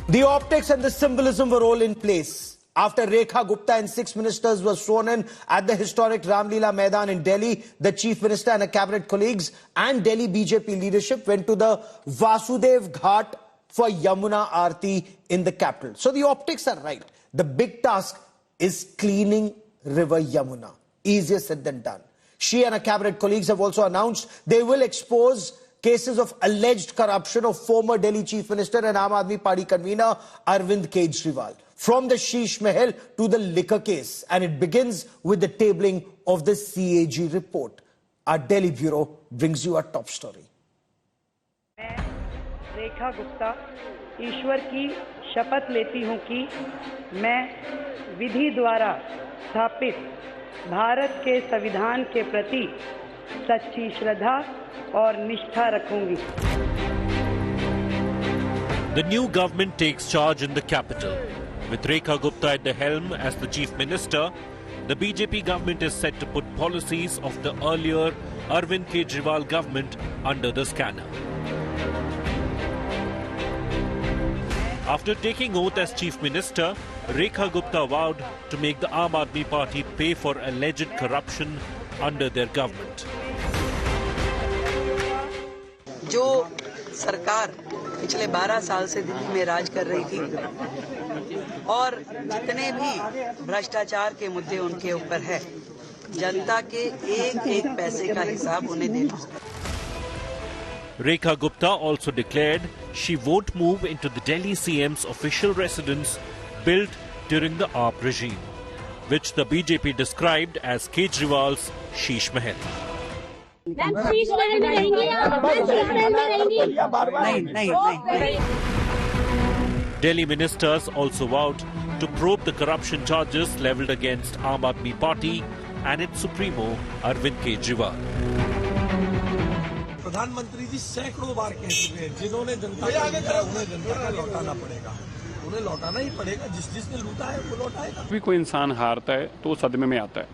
The optics and the symbolism were all in place. After Rekha Gupta and 6 ministers were sworn in at the historic Ramlila Maidan in Delhi, the Chief Minister and her cabinet colleagues and Delhi BJP leadership went to the Vasudev Ghat for Yamuna Aarti in the capital. So the optics are right. The big task is cleaning river Yamuna. Easier said than done. She and her cabinet colleagues have also announced they will expose cases of alleged corruption of former Delhi Chief Minister and Aam Aadmi Party convener Arvind Kejriwal. From the Sheesh Mahal to the liquor case. And it begins with the tabling of the CAG report. Our Delhi Bureau brings you our top story. मैं रेखा गुप्ता ईश्वर की शपथ लेती हूं कि मैं विधि द्वारा स्थापित भारत के संविधान के प्रति सच्ची श्रद्धा और निष्ठा रखूंगी. The new government takes charge in the capital. With Rekha Gupta at the helm as the chief minister, the BJP government is set to put policies of the earlier Arvind Kejriwal government under the scanner. After taking oath as chief minister, Rekha Gupta vowed to make the Aam Aadmi Party pay for alleged corruption under their government. जो सरकार पिछले 12 साल से दिल्ली में राज कर रही थी और जितने भी भ्रष्टाचार के मुद्दे उनके ऊपर है, जनता के एक एक पैसे का हिसाब उन्हें देना. Rekha Gupta also declared she won't move into the Delhi CM's official residence built during the AAP regime, which the BJP described as Kejriwal's Sheesh Mahal. Delhi ministers also vowed to probe the corruption charges levelled against Aam Aadmi Party and its supremo Arvind Kejriwal. प्रधानमंत्री जी सैकड़ों बार कह चुके हैं जिन्होंने जनता को लूटा है उन्हें जनता का लौटाना पड़ेगा. उन्हें लौटाना ही पड़ेगा. जिसने लूटा है वो लौटाएगा. भी कोई इंसान हारता है तो सदमे में आता है.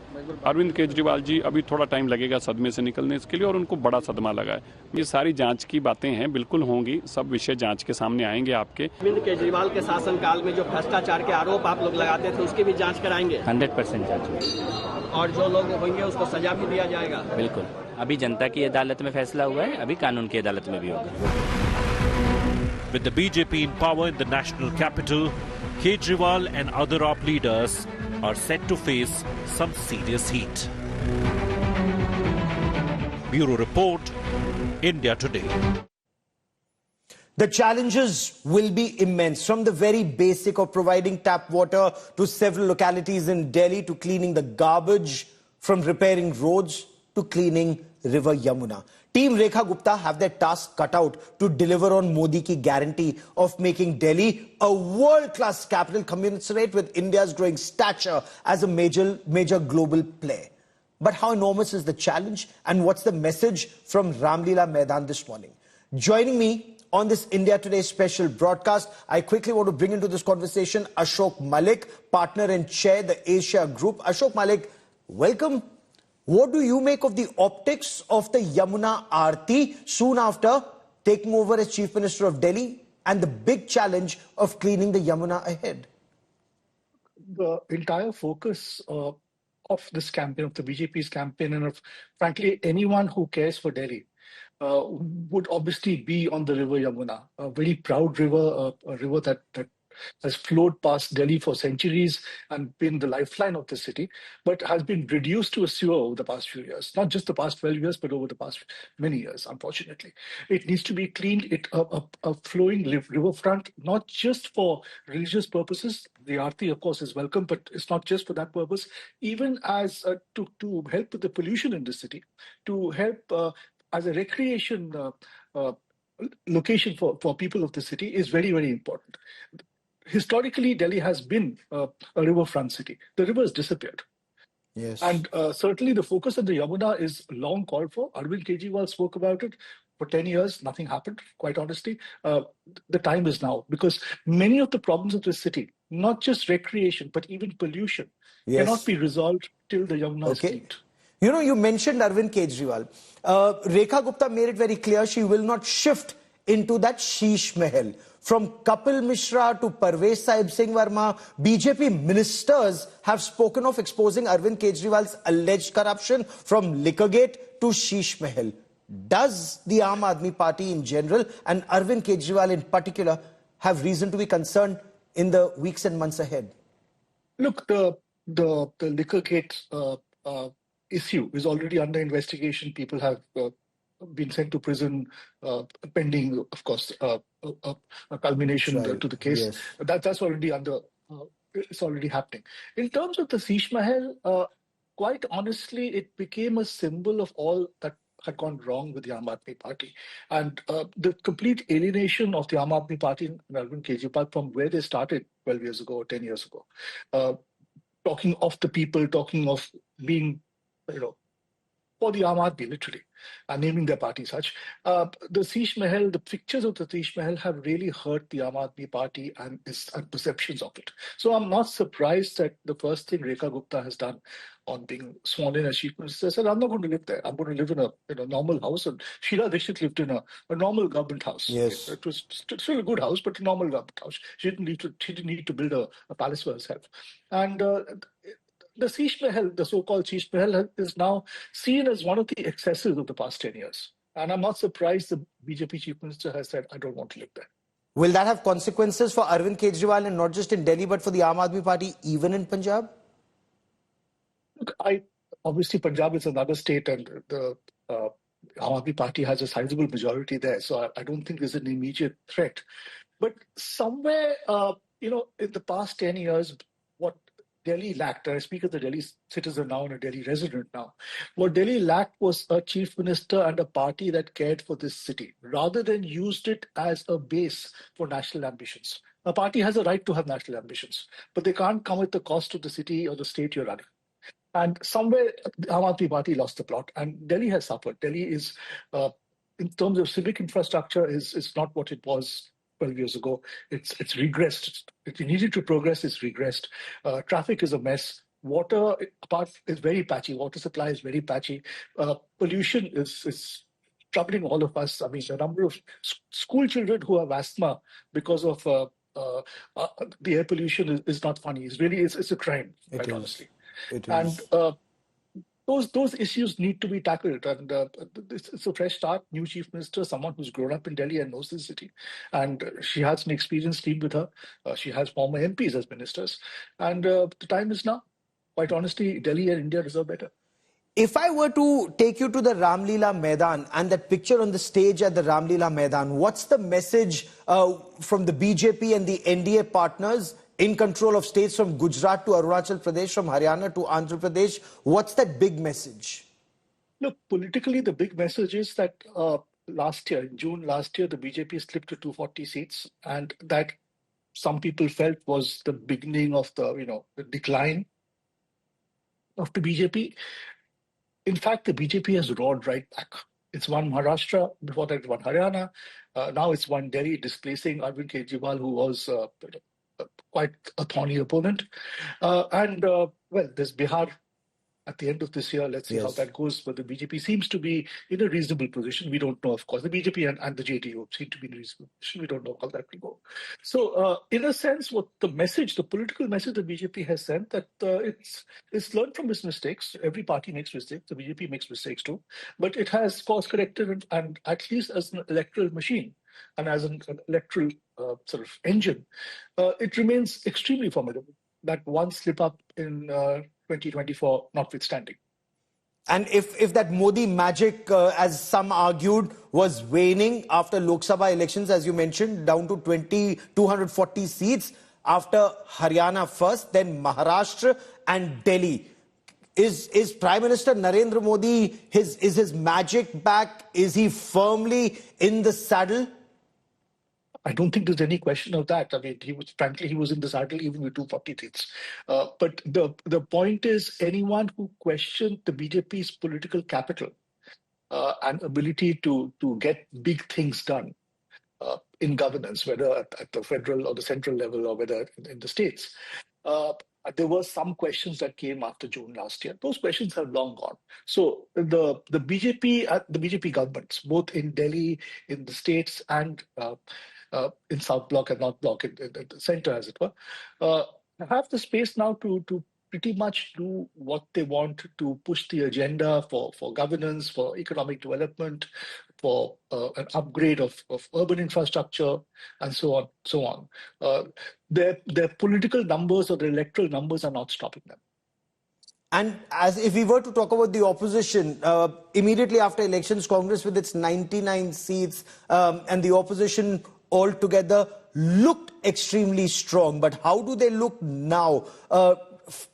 अरविंद केजरीवाल जी अभी थोड़ा टाइम लगेगा सदमे से निकलने के लिए और उनको बड़ा सदमा लगा है. ये सारी जांच की बातें हैं, बिल्कुल होंगी. सब विषय जांच के सामने आएंगे आपके. अरविंद केजरीवाल के शासनकाल में जो भ्रष्टाचार के आरोप आप लोग लगाते थे उसकी भी जांच कराएंगे. 100% जांच. और जो लोग होंगे उसको सजा भी दिया जाएगा. बिल्कुल. अभी जनता की अदालत में फैसला हुआ है, अभी कानून की अदालत में भी होगा. With the BJP in power in the national capital, Kejriwal and other AAP leaders are set to face some serious heat. Bureau Report, India Today. The challenges will be immense, from the very basic of providing tap water to several localities in Delhi, to cleaning the garbage, from repairing roads to cleaning river Yamuna. Team Rekha Gupta have their task cut out to deliver on Modi ki guarantee of making Delhi a world-class capital commensurate with India's growing stature as a major global player. But how enormous is the challenge, and what's the message from Ramlila Maidan this morning? Joining me on this India Today special broadcast, I quickly want to bring into this conversation Ashok Malik, partner and chair the Asia Group. Ashok Malik, welcome. What do you make of the optics of the Yamuna Aarti soon after taking over as Chief Minister of Delhi, and the big challenge of cleaning the Yamuna ahead? The entire focus of this campaign, of the BJP's campaign, and of, frankly, anyone who cares for Delhi, would obviously be on the river Yamuna, a very proud river, a river that has flowed past Delhi for centuries and been the lifeline of the city, but has been reduced to a sewer over the past few years. Not just the past 12 years, but over the past many years, unfortunately. It needs to be cleaned, a flowing riverfront, not just for religious purposes. The Aarti, of course, is welcome, but it's not just for that purpose. Even as to help with the pollution in the city, to help as a recreation location for people of the city is very, very important. Historically, Delhi has been a riverfront city. The river has disappeared. Yes. And certainly the focus on the Yamuna is long called for. Arvind Kejriwal spoke about it. For 10 years, nothing happened, quite honestly. The time is now, because many of the problems of the city, not just recreation, but even pollution, cannot be resolved till the Yamuna is cleaned. You know, you mentioned Arvind Kejriwal. Rekha Gupta made it very clear she will not shift into that Sheesh Mahal. From Kapil Mishra to Parvez Sahib Singh Verma, BJP ministers have spoken of exposing Arvind Kejriwal's alleged corruption from Liquorgate to Sheesh Mahal. Does the Aam Aadmi Party in general and Arvind Kejriwal in particular have reason to be concerned in the weeks and months ahead? Look, the Liquorgate issue is already under investigation. People have been sent to prison pending, of course, a culmination to the case. Yes. That's already under. It's already happening. In terms of the Sheesh Mahal, quite honestly, it became a symbol of all that had gone wrong with the Aam Aadmi Party. And the complete alienation of the Aam Aadmi Party and Arvind Kejriwal from where they started 12 years ago or 10 years ago. Talking of the people, talking of being, for the Aam Aadmi, literally, naming their party such. The Sheesh Mahal, the pictures of the Sheesh Mahal have really hurt the Aam Aadmi Party and perceptions of it. So I'm not surprised that the first thing Rekha Gupta has done on being sworn in as chief minister said, I'm not going to live there. I'm going to live in a normal house. And Sheila Dixit lived in a normal government house. Yes. It was still a good house, but a normal government house. She didn't need to build a palace for herself. And the Sheesh Mahal, the so-called Sheesh Mahal, is now seen as one of the excesses of the past 10 years. And I'm not surprised the BJP chief minister has said, I don't want to live there. Will that have consequences for Arvind Kejriwal, and not just in Delhi, but for the Aam Aadmi Party, even in Punjab? Look, obviously Punjab is another state, and the Aam Aadmi Party has a sizable majority there. So I don't think there's an immediate threat. But somewhere, in the past 10 years, what Delhi lacked, I speak as a Delhi citizen now and a Delhi resident now, what Delhi lacked was a chief minister and a party that cared for this city, rather than used it as a base for national ambitions. A party has a right to have national ambitions, but they can't come at the cost of the city or the state you're running. And somewhere, the Aam Aadmi Party lost the plot, and Delhi has suffered. Delhi is, in terms of civic infrastructure, is not what it was 12 years ago. It's regressed. It needed to progress. It's regressed. Traffic is a mess. Water is very patchy. Water supply is very patchy. Pollution is troubling all of us. I mean, the number of school children who have asthma because of the air pollution is not funny. It's a crime, quite honestly. It and is. Those issues need to be tackled, and it's a fresh start. New chief minister, someone who's grown up in Delhi and knows the city, and she has an experienced team with her. She has former MPs as ministers, and the time is now. Quite honestly, Delhi and India deserve better. If I were to take you to the Ramlila Maidan and that picture on the stage at the Ramlila Maidan, what's the message from the BJP and the NDA partners in control of states from Gujarat to Arunachal Pradesh, from Haryana to Andhra Pradesh? What's that big message? Look, politically, the big message is that in June last year, the BJP slipped to 240 seats, and that some people felt was the beginning of the decline of the BJP. In fact, the BJP has roared right back. It's won Maharashtra, before that it won Haryana. Now it's won Delhi, displacing Arvind Kejriwal, who was quite a thorny opponent. There's Bihar at the end of this year. Let's see how that goes. But the BJP seems to be in a reasonable position. We don't know, of course. The BJP and the JDU seem to be in a reasonable position. We don't know how that will go. So, in a sense, what the political message the BJP has sent, that it's learned from its mistakes. Every party makes mistakes. The BJP makes mistakes too. But it has course-corrected, and at least as an electoral machine and as an electoral sort of engine, it remains extremely formidable. That one slip-up in 2024 notwithstanding. And if that Modi magic, as some argued, was waning after Lok Sabha elections, as you mentioned, down to 240 seats, after Haryana first, then Maharashtra and Delhi, is Prime Minister Narendra Modi, is his magic back? Is he firmly in the saddle? I don't think there's any question of that. I mean, he was in the saddle even with 240 seats. But the point is, anyone who questioned the BJP's political capital and ability to get big things done in governance, whether at the federal or the central level or whether in the states, There were some questions that came after June last year. Those questions have long gone. So the BJP governments, both in Delhi, in the states, and in South Bloc and North Bloc, in the center, as it were, have the space now to pretty much do what they want to push the agenda for governance, for economic development, for an upgrade of urban infrastructure, and so on, so on. Their political numbers or their electoral numbers are not stopping them. And as if we were to talk about the opposition, immediately after elections, Congress with its 99 seats and the opposition altogether looked extremely strong. But how do they look now?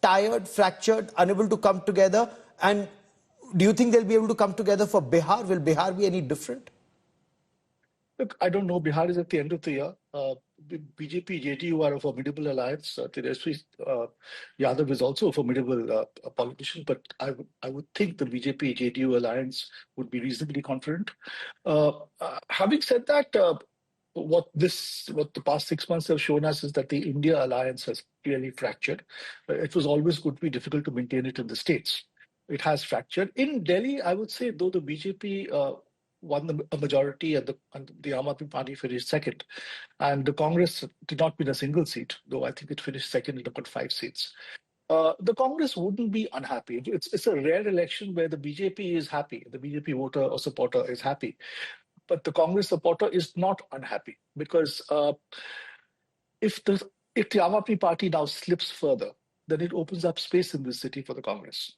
Tired, fractured, unable to come together? And do you think they'll be able to come together for Bihar? Will Bihar be any different? Look, I don't know. Bihar is at the end of the year. BJP, JDU are a formidable alliance. Tereshri Yadav is also a formidable politician, but I would think the BJP, JDU alliance would be reasonably confident. Having said that, what the past 6 months have shown us is that the India alliance has clearly fractured. It was always going to be difficult to maintain it in the states. It has fractured. In Delhi, I would say, though the BJP won a majority and the Aam Aadmi Party finished second, and the Congress did not win a single seat, though I think it finished second in about 5 seats. The Congress wouldn't be unhappy. It's a rare election where the BJP is happy, the BJP voter or supporter is happy. But the Congress supporter is not unhappy because if the Aam Aadmi Party now slips further, then it opens up space in this city for the Congress.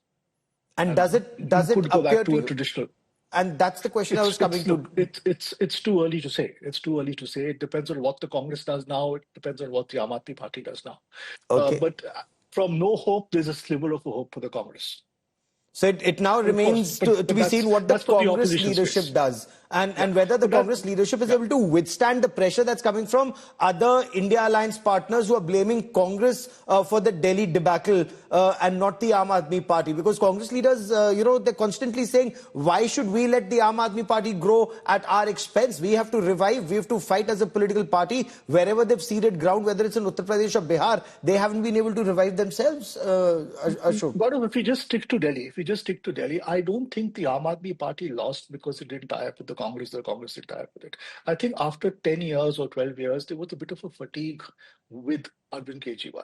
And does it go back appear to a to traditional? And that's the question I was coming to. It's too early to say. It's too early to say. It depends on what the Congress does now. It depends on what the Aam Aadmi Party does now. Okay. But from no hope, there's a sliver of a hope for the Congress. So it now remains to be seen what the Congress leadership does and whether the Congress leadership is able to withstand the pressure that's coming from other India alliance partners who are blaming Congress for the Delhi debacle and not the Aam Aadmi Party. Because Congress leaders, they're constantly saying, why should we let the Aam Aadmi Party grow at our expense? We have to revive, we have to fight as a political party. Wherever they've ceded ground, whether it's in Uttar Pradesh or Bihar, they haven't been able to revive themselves, Ashok. Gaurav, if we just stick to Delhi, I don't think the Aam Aadmi Party lost because it didn't tie up with the Congress didn't tie up with it. I think after 10 years or 12 years, there was a bit of a fatigue with Arvind Kejriwal.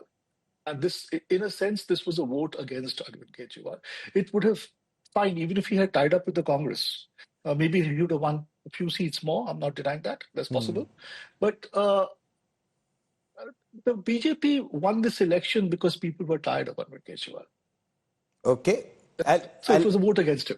And this, in a sense, this was a vote against Arvind Kejriwal. It would have, fine, even if he had tied up with the Congress, maybe he would have won a few seats more. I'm not denying that. That's possible. But the BJP won this election because people were tired of Arvind Kejriwal. Okay. So it was a vote against him.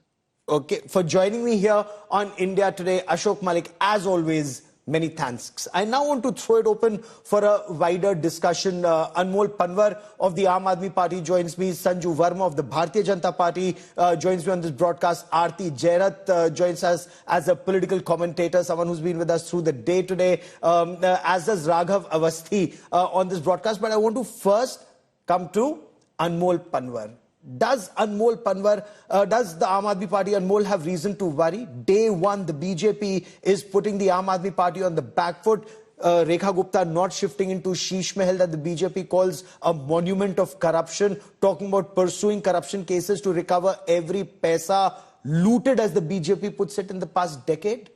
Okay. For joining me here on India Today, Ashok Malik, as always, many thanks. I now want to throw it open for a wider discussion. Anmol Panwar of the Aam Aadmi Party joins me. Sanju Verma of the Bharatiya Janata Party joins me on this broadcast. Aarti Jairat joins us as a political commentator, someone who's been with us through the day today, as does Raghav Avasthi on this broadcast. But I want to first come to Anmol Panwar. Does the Aam Aadmi Party, Anmol, have reason to worry? Day one, the BJP is putting the Aam Aadmi Party on the back foot. Rekha Gupta not shifting into Sheesh Mahal that the BJP calls a monument of corruption, talking about pursuing corruption cases to recover every paisa looted, as the BJP puts it, in the past decade?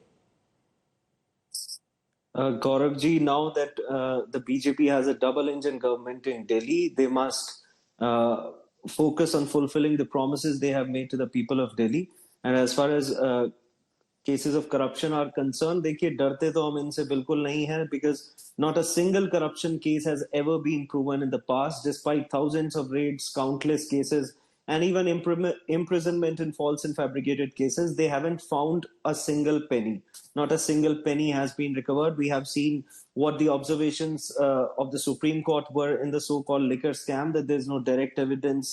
Gaurav ji, now that the BJP has a double-engine government in Delhi, they must focus on fulfilling the promises they have made to the people of Delhi. And as far as cases of corruption are concerned, देखिए डरते तो हम इनसे बिल्कुल नहीं हैं, because not a single corruption case has ever been proven in the past, despite thousands of raids, countless cases, and even imprisonment in false and fabricated cases. They haven't found a single penny. Not a single penny has been recovered. We have seen what the observations of the Supreme Court were in the so-called liquor scam, that there's no direct evidence,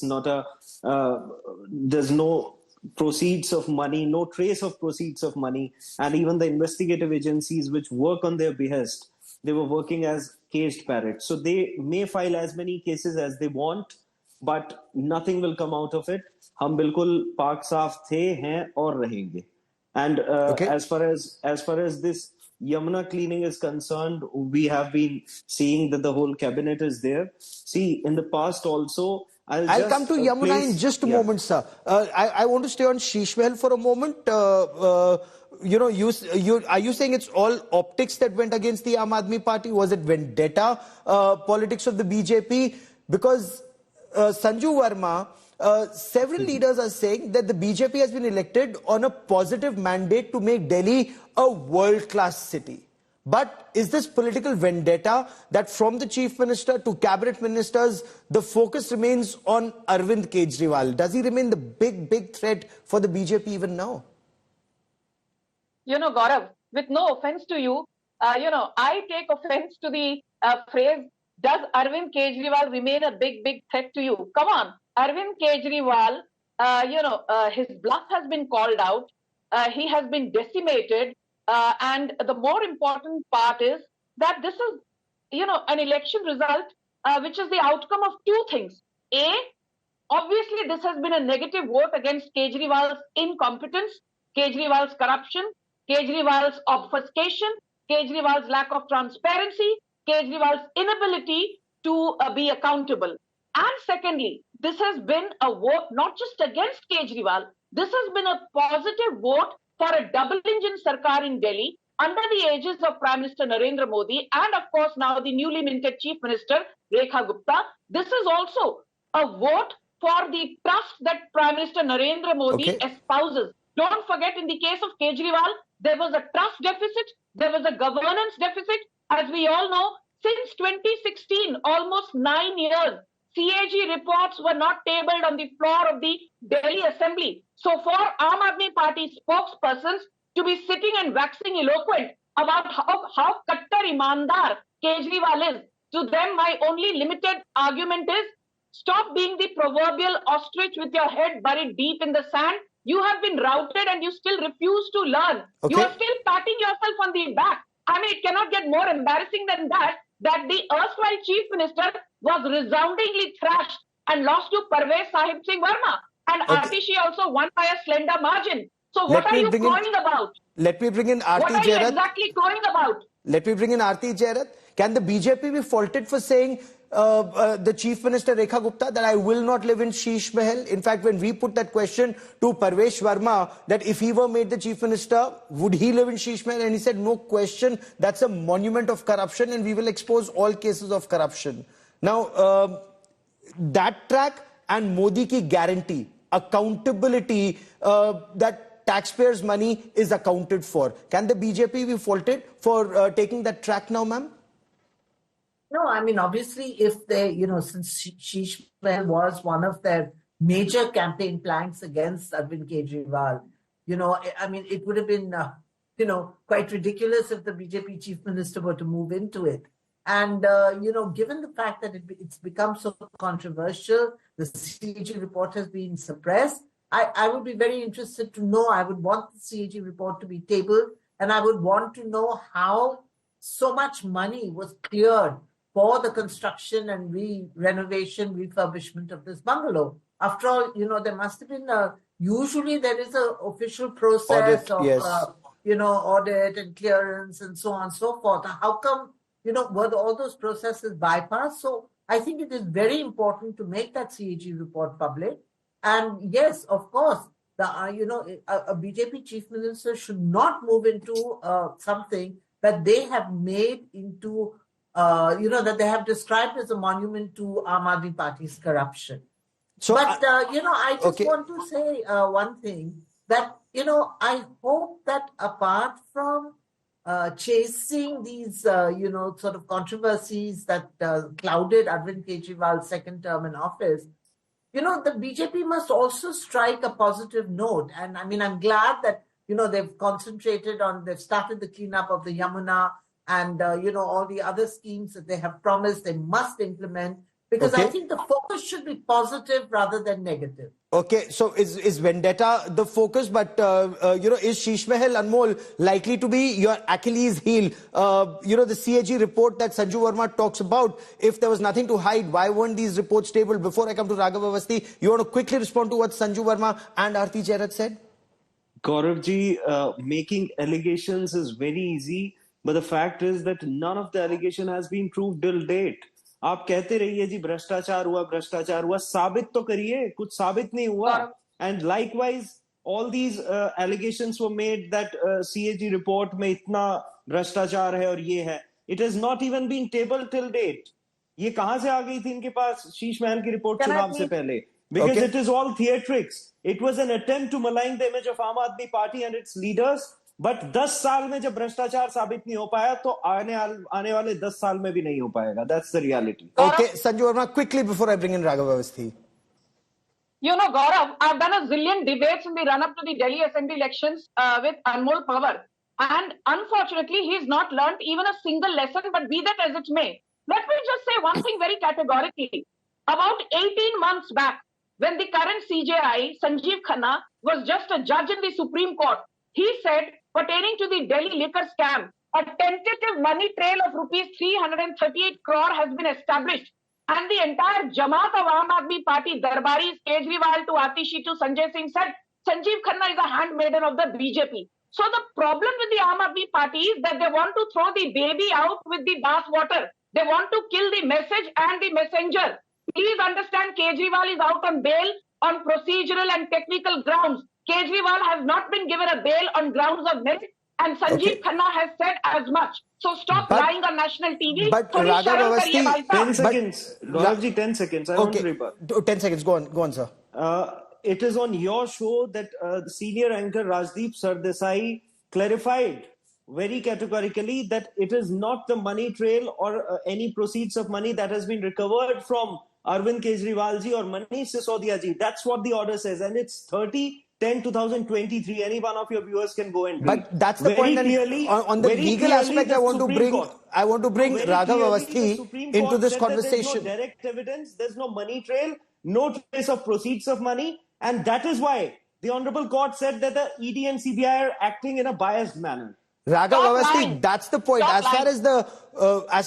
there's no proceeds of money, no trace of proceeds of money. And even the investigative agencies which work on their behest, they were working as caged parrots. So they may file as many cases as they want, but nothing will come out of it. हम बिल्कुल पाक साफ थे, हैं और रहेंगे. And as far as this Yamuna cleaning is concerned, we have been seeing that the whole cabinet is there. See, in the past also, I'll come to Yamuna in just a moment, sir. I want to stay on Sheesh Mahal for a moment. Are you saying it's all optics that went against the Aam Aadmi Party? Was it vendetta politics of the BJP? Because Sanju Verma, several leaders are saying that the BJP has been elected on a positive mandate to make Delhi a world-class city. But is this political vendetta that from the chief minister to cabinet ministers, the focus remains on Arvind Kejriwal? Does he remain the big threat for the BJP even now? Gaurav, with no offense to you, I take offense to the phrase, does Arvind Kejriwal remain a big threat to you? Come on, Arvind Kejriwal, his bluff has been called out. He has been decimated. And the more important part is that this is, an election result, which is the outcome of two things. A, obviously this has been a negative vote against Kejriwal's incompetence, Kejriwal's corruption, Kejriwal's obfuscation, Kejriwal's lack of transparency, Kejriwal's inability to be accountable. And secondly, this has been a vote not just against Kejriwal, this has been a positive vote for a double-engine Sarkar in Delhi under the aegis of Prime Minister Narendra Modi and, of course, now the newly minted Chief Minister, Rekha Gupta. This is also a vote for the trust that Prime Minister Narendra Modi espouses. Don't forget, in the case of Kejriwal, there was a trust deficit, there was a governance deficit. As we all know, since 2016, almost 9 years, CAG reports were not tabled on the floor of the Delhi Assembly. So for Aam Aadmi Party spokespersons to be sitting and waxing eloquent about how kattar imandar Kejriwal is, to them my only limited argument is, stop being the proverbial ostrich with your head buried deep in the sand. You have been routed and you still refuse to learn. You are still patting yourself on the back. I mean, it cannot get more embarrassing than that the erstwhile Chief Minister was resoundingly thrashed and lost to Parveen Sahib Singh Verma. And Atishi also won by a slender margin. So what are you crowing about? Let me bring in Aarti Jairath. What are you exactly crowing about? Let me bring in Aarti Jairath. Can the BJP be faulted for saying the Chief Minister Rekha Gupta that I will not live in Sheesh Mahal? In fact, when we put that question to Parvesh Verma, that if he were made the Chief Minister, would he live in Sheesh Mahal? And he said, no question, that's a monument of corruption and we will expose all cases of corruption. Now, that track and Modi ki guarantee, accountability, that taxpayers' money is accounted for. Can the BJP be faulted for taking that track now, ma'am? No, I mean, obviously, if they, since Sheesh Mahal was one of their major campaign planks against Arvind Kejriwal, I mean, it would have been, quite ridiculous if the BJP chief minister were to move into it. And, given the fact that it's become so controversial, the CAG report has been suppressed, I would be very interested to know, I would want the CAG report to be tabled, and I would want to know how so much money was cleared for the construction and renovation, refurbishment of this bungalow. After all, there must have been usually there is an official process of, audit and clearance and so on and so forth. How come, were all those processes bypassed? So I think it is very important to make that CAG report public. And yes, of course, a BJP chief minister should not move into something that they have made into that they have described as a monument to Aam Aadmi Party's corruption. So, but, I just want to say one thing, that, I hope that apart from chasing these, sort of controversies that clouded Arvind Kejriwal's second term in office, the BJP must also strike a positive note. And I mean, I'm glad that, they've concentrated on, they've started the cleanup of the Yamuna, and, all the other schemes that they have promised they must implement, because I think the focus should be positive rather than negative. Okay, so is vendetta the focus, but, is Sheesh Mahal, Anmol, likely to be your Achilles heel? The CAG report that Sanju Verma talks about, if there was nothing to hide, why weren't these reports tabled? Before I come to Raghav Avasthi, you want to quickly respond to what Sanju Verma and Aarti Jairath said? Gauravji, making allegations is very easy. but the fact is that none of the allegation has been proved till date. आप कहते रहिए जी भ्रष्टाचार हुआ, साबित तो करिए, कुछ साबित नहीं हुआ. And likewise, all these allegations were made that CAG report में इतना भ्रष्टाचार है और ये है. It has not even been tabled till date. ये कहां से आ गई थी इनके पास शीश महल की रिपोर्ट चुनाव से पहले? Because it is all theatrics. It was an attempt to malign the image of Aam Aadmi Party and its leaders. But 10 साल में जब भ्रष्टाचार साबित नहीं हो पाया तो आने वाले 10 साल में भी नहीं हो पाएगा. That's the reality. Okay, Sanju Verma, quickly before I bring in Raghav Avasthi. You know, Gaurav, I've done a zillion debates in the run-up to the Delhi Assembly elections with Anmol Pawar. And unfortunately, he's not learnt even a single lesson, but be that as it may. Let me just say one thing very categorically. About 18 months back, when the current CJI, Sanjeev Khanna, was just a judge in the Supreme Court, he said, pertaining to the Delhi liquor scam, a tentative money trail of rupees 338 crore has been established. And the entire Jamaat of Aam Aadmi Party, Darbaris, Kejriwal to Atishi to Sanjay Singh said, Sanjeev Khanna is a handmaiden of the BJP. So the problem with the Aam Aadmi Party is that they want to throw the baby out with the bathwater. They want to kill the message and the messenger. Please understand, Kejriwal is out on bail on procedural and technical grounds. Kejriwal has not been given a bail on grounds of merit, and Sanjeev Khanna has said as much. So stop lying on national TV. But Raghav Avasthi, 10 seconds. Gauravji, 10 seconds. I want to rebut. 10 seconds. Go on, sir. It is on your show that the senior anchor Rajdeep Sardesai clarified very categorically that it is not the money trail or any proceeds of money that has been recovered from Arvind Kejriwal ji or Manish Sisodia ji. That's what the order says, and it's 30/10/2023. Any one of your viewers can go and read. But that's the point. Clearly, on the legal aspect, I want to bring Raghav Avasthi into this conversation. There's no direct evidence. There's no money trail. No trace of proceeds of money. And that is why the Honorable Court said that the ED and CBI are acting in a biased manner. Raghav Avasthi, that's the point. As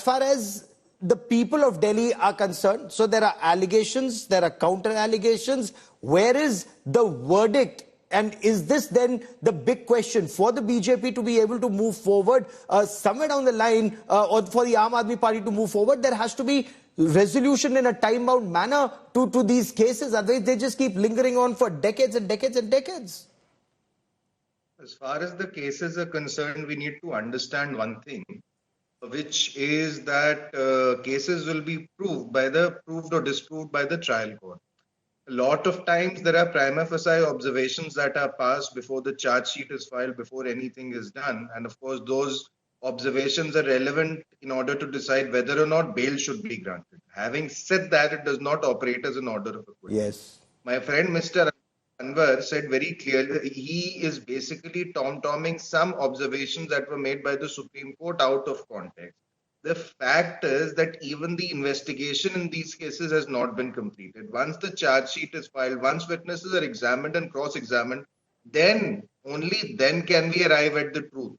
far as the people of Delhi are concerned, so there are allegations, there are counter allegations. Where is the verdict? And is this then the big question for the BJP to be able to move forward somewhere down the line, or for the Aam Aadmi Party to move forward? There has to be resolution in a time-bound manner to these cases. Otherwise, they just keep lingering on for decades and decades and decades. As far as the cases are concerned, we need to understand one thing, which is that cases will be proved or disproved by the trial court. A lot of times there are prima facie observations that are passed before the charge sheet is filed, before anything is done. And of course, those observations are relevant in order to decide whether or not bail should be granted. Having said that, it does not operate as an order of acquittal. Yes. My friend Mr. Anwar said very clearly he is basically tom-tomming some observations that were made by the Supreme Court out of context. The fact is that even the investigation in these cases has not been completed. Once the charge sheet is filed, once witnesses are examined and cross-examined, then, only then can we arrive at the truth.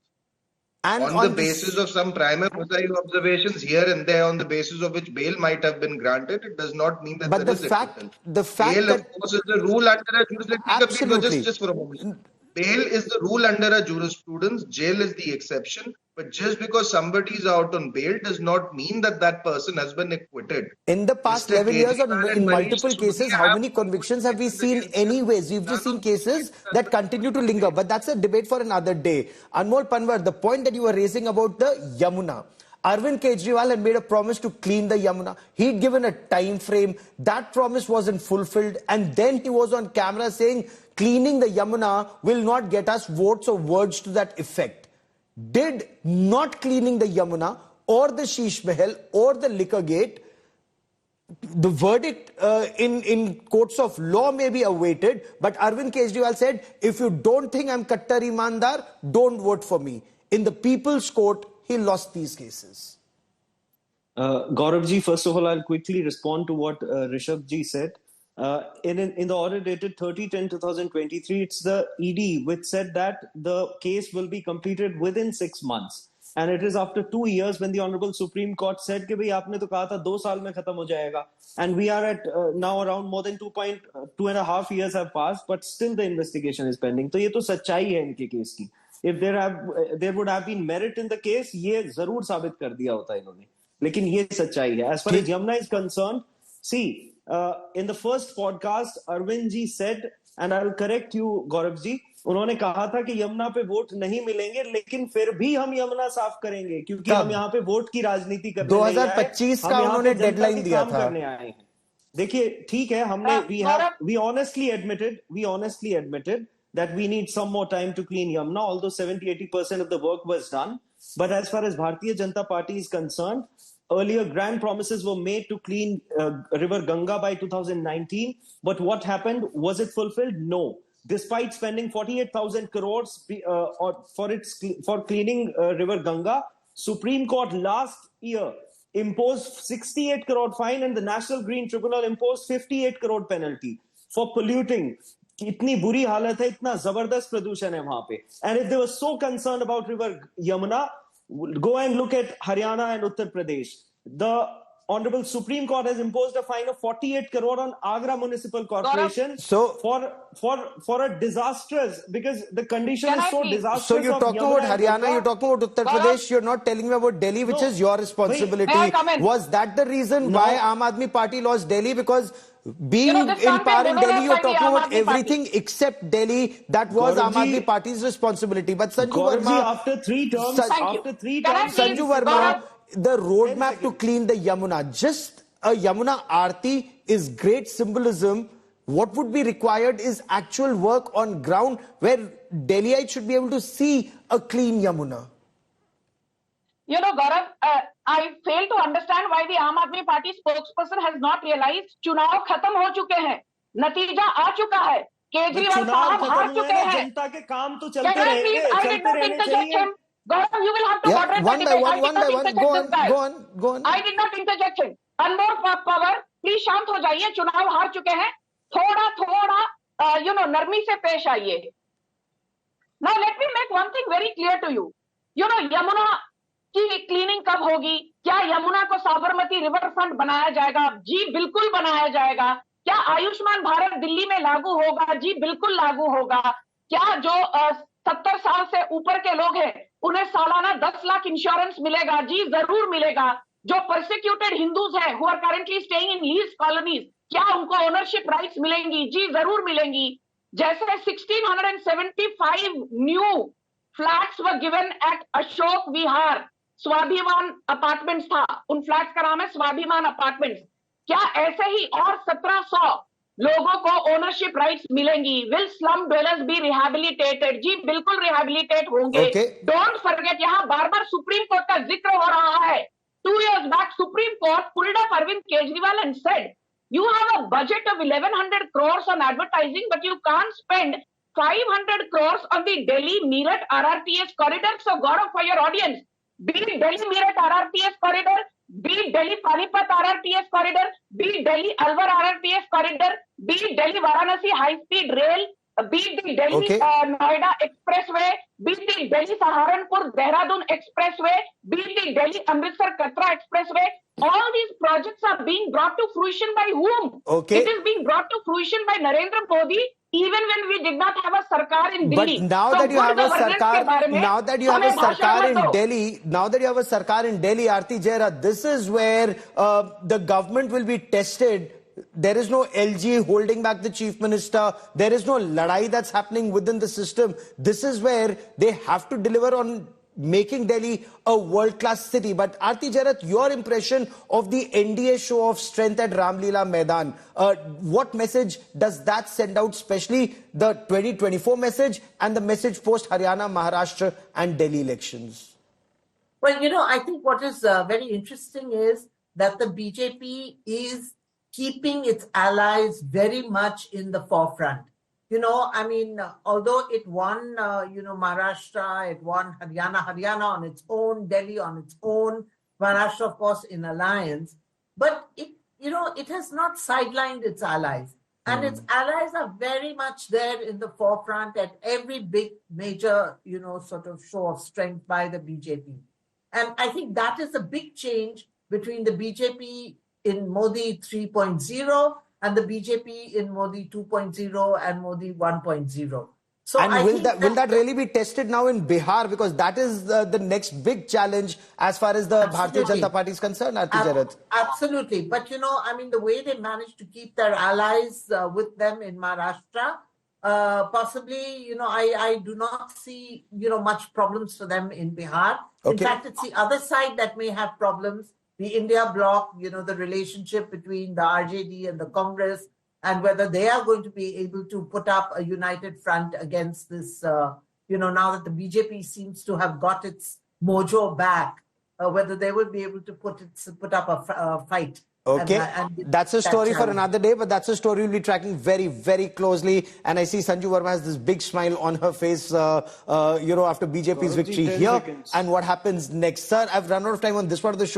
And on the basis of some prima facie observations here and there, on the basis of which bail might have been granted, it does not mean that there is acquittal. The fact bail, that, of course, is the rule under a jurisprudence. Just for a moment. Bail is the rule under a jurisprudence. Jail is the exception. But just because somebody is out on bail does not mean that that person has been acquitted. In the past 11 years, in multiple cases, how many convictions have we seen anyways? We've just seen cases that continue to linger. But that's a debate for another day. Anmol Panwar, the point that you were raising about the Yamuna. Arvind Kejriwal had made a promise to clean the Yamuna. He'd given a time frame. That promise wasn't fulfilled. And then he was on camera saying, cleaning the Yamuna will not get us votes or words to that effect. Did not cleaning the Yamuna or the Sheesh Mahal or the liquor gate, the verdict in courts of law may be awaited, but Arvind Kejriwal said, if you don't think I'm Kattar Imandar, don't vote for me. In the People's Court, he lost these cases. Gauravji, first of all, I'll quickly respond to what Rishabhji said. In the order dated 30/10/2023, it's the ED which said that the case will be completed within 6 months. And it is after 2 years when the Honorable Supreme Court said कि भाई आपने तो कहा था 2 साल में खत्म हो जाएगा. And we are at now around more than 2.5 years have passed, but still the investigation is pending. तो ये तो सच्चाई है इनके केस की. if there would have been merit in the case, ये जरूर साबित कर दिया होता इन्होंने. लेकिन ये सच्चाई है. As far as Yamuna is concerned, see, in the first podcast, Arvind ji said, and I'll correct you, Gaurav ji, उन्होंने कहा था कि यमुना पे वोट नहीं मिलेंगे, लेकिन फिर भी हम यमुना साफ करेंगे क्योंकि हम यहाँ पे वोट की राजनीति करने 2025 का उन्होंने डेडलाइन दिया था. करने आए हैं. देखिए, ठीक है, हमने we honestly admitted that we need some more time to clean Yamuna, although 70-80% of the work was done. But as far as Bharatiya Janata Party is concerned, earlier grand promises were made to clean River Ganga by 2019. But what happened? Was it fulfilled? No. Despite spending 48,000 crores for cleaning River Ganga, Supreme Court last year imposed 68 crore fine and the National Green Tribunal imposed 58 crore penalty for polluting. इतनी बुरी हालत है, इतना जबरदस्त प्रदूषण है वहां पे. And if they were so concerned about River Yamuna, go and look at Haryana and Uttar Pradesh. The Honorable Supreme Court has imposed a fine of 48 crore on Agra Municipal Corporation for a disastrous, because the condition is so disastrous. So you're talking about Haryana, you're talking about Uttar Pradesh, you're not telling me about Delhi, which is your responsibility. Was that the reason why Aam Aadmi Party lost Delhi? Because being in power in Delhi, you're talking about everything except Delhi. That was Aam Aadmi Party's responsibility. But Sanju Verma, after three terms, Sanju Verma, the roadmap to clean the Yamuna, just a Yamuna Aarti is great symbolism. What would be required is actual work on ground where Delhiites should be able to see a clean Yamuna. You know, Gaurav, I fail to understand why the Aam Aadmi Party spokesperson has not realized चुनाव खत्म हो चुके हैं, नतीजा आ चुका है, केजरीवाल साहब हार चुके हैं. जनता के काम तो चलते रहेंगे. Gaurav, you will have to moderate one by one. Go on. I did not interject him. Unmore power, please शांत हो जाइए. चुनाव हार चुके हैं. थोड़ा नरमी से पेश आइए. Now let me make one thing very clear to you. You know, Yamuna की क्लीनिंग कब होगी? क्या यमुना को साबरमती रिवर फ्रंट बनाया जाएगा? जी बिल्कुल बनाया जाएगा. क्या आयुष्मान भारत दिल्ली में लागू होगा? जी बिल्कुल लागू होगा. क्या जो 70 साल से ऊपर के लोग हैं उन्हें सालाना 10 लाख इंश्योरेंस मिलेगा? जी जरूर मिलेगा. जो परसिक्यूटेड हिंदूज हैं who are currently staying in leased colonies, क्या उनको ओनरशिप राइट्स मिलेंगी? जी जरूर मिलेंगी. जैसे 1675 new flats were given at Ashok Vihar, Swabhiman apartments था, उन फ्लैट्स का नाम है स्वाभिमान अपार्टमेंट्स. क्या ऐसे ही और 1700 लोगों को ओनरशिप राइट्स मिलेंगी? Will slum dwellers be rehabilitated? जी बिल्कुल रिहैबिलिटेट होंगे. डोंट फॉरगेट, यहाँ बार बार सुप्रीम कोर्ट का जिक्र हो रहा है. 2 years back, Supreme Court pulled up Arvind Kejriwal and said, you have a budget of 1100 crores on advertising, but you can't spend 500 crores on the Delhi-Meerut RRTS corridor. So, Gaurav, for your audience, be it Delhi-Meerut RRTS corridor, be it Delhi-Panipat RRTS corridor, be it Delhi-Alwar RRTS corridor, be it Delhi-Varanasi high-speed rail, be it the Delhi-Noida expressway, be it the Delhi-Saharanpur-Dehradun expressway, be it the Delhi-Amritsar-Katra expressway, all these projects are being brought to fruition by whom? It is being brought to fruition by Narendra Modi, even when we did not have a Sarkar in Delhi. But now that you have a Sarkar in Delhi, Aarti Jaira, this is where the government will be tested. There is no LG holding back the chief minister. There is no ladai that's happening within the system. This is where they have to deliver on making Delhi a world-class city. But Aarti Jarat, your impression of the NDA show of strength at Ramlila Maidan, what message does that send out, especially the 2024 message and the message post Haryana, Maharashtra and Delhi elections? Well, you know, I think what is very interesting is that the BJP is keeping its allies very much in the forefront. You know, I mean, although it won, Maharashtra, it won Haryana on its own, Delhi on its own, Maharashtra, of course, in alliance, but it has not sidelined its allies. And its allies are very much there in the forefront at every big, major, sort of show of strength by the BJP. And I think that is a big change between the BJP in Modi 3.0 and the BJP in Modi 2.0 and Modi 1.0. So and will that really be tested now in Bihar? Because that is the next big challenge as far as the Bharatiya Janata Party is concerned, Absolutely. But, I mean, the way they managed to keep their allies with them in Maharashtra, possibly, I do not see, much problems for them in Bihar. Okay. In fact, it's the other side that may have problems. The India bloc, the relationship between the RJD and the Congress, and whether they are going to be able to put up a united front against this, now that the BJP seems to have got its mojo back, whether they will be able to put up a fight. Okay, that's a story for another day, but that's a story we'll be tracking very, very closely. And I see Sanju Verma has this big smile on her face, after BJP's victory here. And what happens next? Sir, I've run out of time on this part of the show.